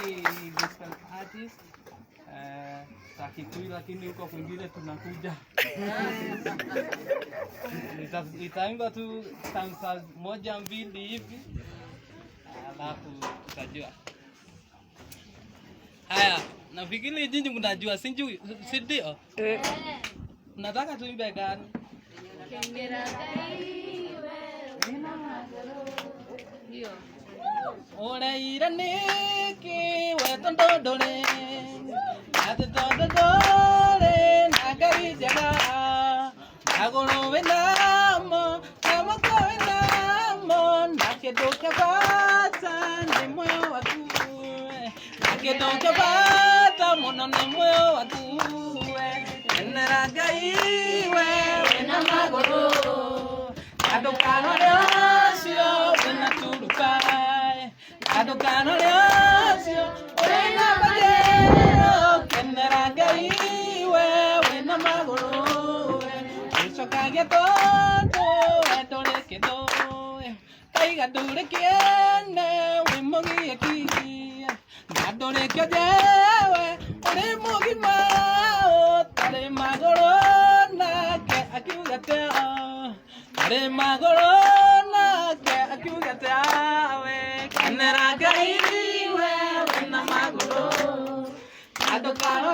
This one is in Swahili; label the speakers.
Speaker 1: gospel artist. Takikui lakini huko kwingine tunakuja. Nitaimba tu stanza moja mbili hivi. Alafu tutajua. Haya, nafikiri nyinyi mnajua, si ndio? Nataka tuimbe gani?
Speaker 2: Hiyo.
Speaker 1: Ora iraniki wetondondore. Atondondore nagari jaga. Agolo wenamo, amako wenamo, nakedoka bata ni moyo wangu. Nakedoka bata mono ni moyo wangu. Naragai wewe na magoro. Adokano leo wena turukai. Adokano leo wena bagero. Naragai wewe na magoro. Kage todo adore que do caiga dure que ne we mogi aquí adore que dewe ore mogi ma tare magorona que aquí ugate ore magorona que aquí ugate we canera gai we na magoro adokaro